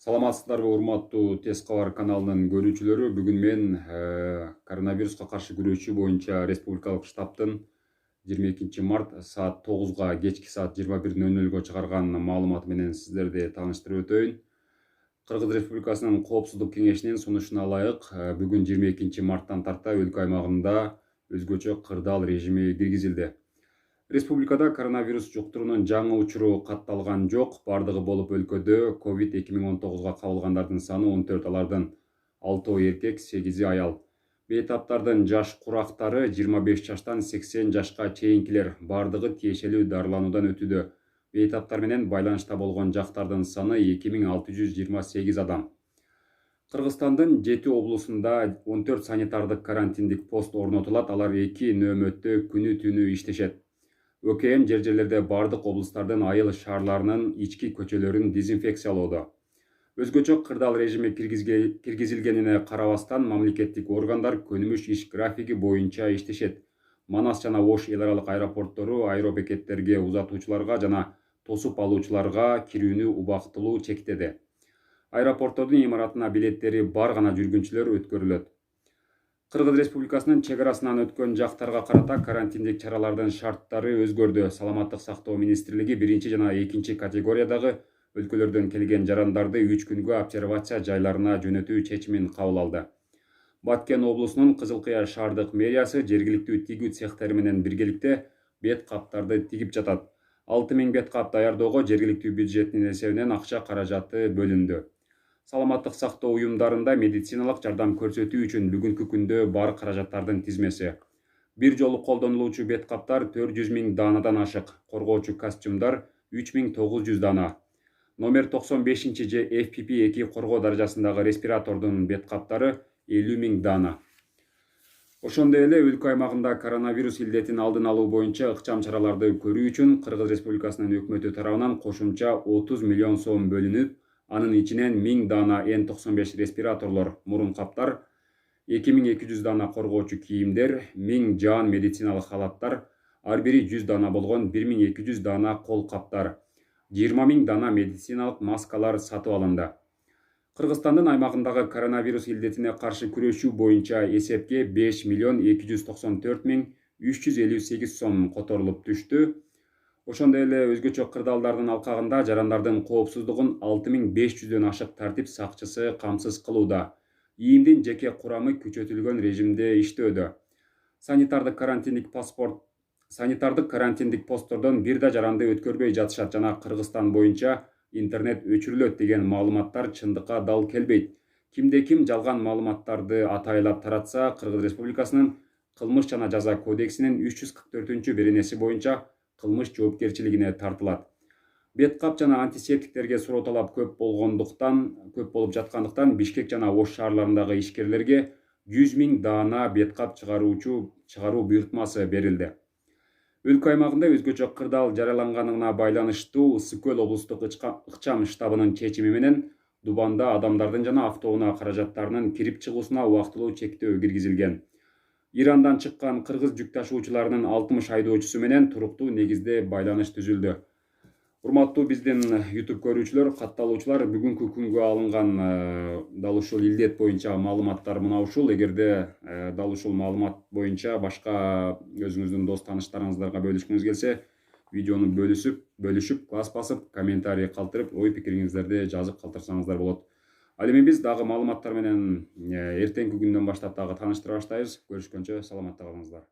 Саламатсыздарбы урматтуу Тез кабар каналынын көрүүчүлөрү. Бүгүн мен коронавируска каршы күрөшүү боюнча республикалык штабтын 22 март саат 9-га кечки саат 21:00 чыгарган маалыматы менен сиздерди тааныштырып өтөйүн. Кыргыз Республикасынын Коопсуздук кеңешинин сунушуна ылайык бүгүн 22 марттан тарта өлкө аймагында өзгөчө кырдаал режими киргизилди. Республикада коронавирус жуктуруунун жаңы учуру катталган жок. Бардыгы болуп өлкөдө COVID-2019 кабылгандардын саны 14, алардын 6 эркек, 8 аял. Бейтаптардын жаш курактары 25 жаштан 80 жашка чейинкилер. Бардыгы тиешелүү дарылануудан өтүүдө. Бейтаптар менен байланышта болгон жактардын саны 2628 адам. Кыргызстандын 7 облусунда 14 санитардык карантиндик пост орнотулат. Алар 2 нөөмөттө күнү түнү иштешет. ÖKM жер-жерлерде бардык облустардын айыл шаарларынын ички көчөлөрүн дезинфекциялоодо. Өзгөчө кырдаал режими киргизилгенине карабастан мамлекеттик органдар көнүмүш иш графиги боюнча иштешет. Манас жана Ош эл аралык аэропорттору аэробекеттерге узатуучуларга жана тосуп алуучуларга кирүүнү убактылуу чектеди. Аэропорттордун имаратына билеттери бар гана жүргүнчүлөр өткөрүлөт. Кыргыз Республикасынын чек арасынан өткөн жактарга карата карантиндик чаралардын шарттары өзгөрдү. Саламаттык сактоо министрлиги 1 жана 2 категориядагы өлкөлөрдөн келген жарандарды 3 күнгө обсервация жайларына жөнөтүү чечимин кабыл алды. Баткен облусунун Кызыл Кыя шаардык мэриясы жергиликтүү тигүү цехтери менен биргеликте бет каптарды тигип жатат. 6000 бет кап даярдоого жергиликтүү бюджеттин эсебинен акча каражаты бөлүндү. Саламаттык сактоо уюмдарында медициналык жардам көрсөтүү үчүн бүгүнкү күндө бар каражаттардын тизмеси. Бир жолу колдонулуучу бет каптар 400 000 данадан ашык, коргоочу костюмдар 3900 дана. Номер 95 же FPP2 коргоо даражасындагы респиратордун бет каптары 50 000 дана. Ошондой эле өлкө аймагында коронавирус илдетин алдын алуу боюнча ыкчам чараларды көрүү үчүн Кыргыз Республикасынын өкмөтү тарабынан кошумча 30 миллион сом бөлүнүп, анын ичинен 1000 дана N95 респираторлор, мурун каптар, 2200 дана коргоочу кийимдер, 1000 жаан медициналык халаттар, ар бири 100 дана болгон 1200 дана кол каптар, 20 000 дана медициналык маскалар сатып алынды. Кыргызстандын аймагындагы коронавирус илдетине каршы күрөшүү боюнча эсепке 5 294 358 сом которулуп түштү. Ошондой эле өзгөчө кырдаалдардын алкагында жарандардын коопсуздугун 6500дөн ашык тартип сакчысы камсыз кылууда. ИИМдин жеке курамы күчөтүлгөн режимде иштөөдө. Санитардык карантиндик посттордон бир да жаранды өткөрбөй жатышат жана Кыргызстан боюнча интернет өчүрүлөт деген маалыматтар чындыкка дал келбейт. Кимде ким жалган маалыматтарды атайлап таратса, Кыргыз Республикасынын кылмыш жана жаза кодексинин 344-беренеси боюнча кылмыш жоопкерчилигине тартылат. Бет кап жана антисептиктерге суроо талап көп болуп жаткандыктан Бишкек жана Ош шаарларындагы ишкерлерге 100 000 дана бет кап чыгаруу буйртмасы берилди. Өлкө аймагында өзгөчө кырдаал жарыяланганына байланыштуу Ысык Көл облустук ыкчам штабынын чечими менен Дубанда адамдардын жана автоунаа каражаттарынын кирип чыгуусуна убактылуу чектөө киргизилген. Ирандан чыккан кыргыз жүк ташуучуларынын 60 айдоочусу менен туруктуу негизде байланыш түзүлдү. Урматтуу биздин YouTube көрүүчүлөр, катталуучулар, бүгүнкү күнгө алынган дал ушул илдет боюнча маалыматтар мына ушул. Эгерде дал ушул маалымат боюнча башка өзүңүздүн дос тааныштарыңыздарга бөлүшкүңүз келсе, видеону бөлүшүп, класс басып, комментарий калтырып, ой пикириңиздерди жазып калтырсаңыздар болот. Ал эми биз дагы маалыматтар менен эртеңки күндөн баштап дагы тааныштыра баштайбыз. Көрүшкөнчө саламатта калыңыздар.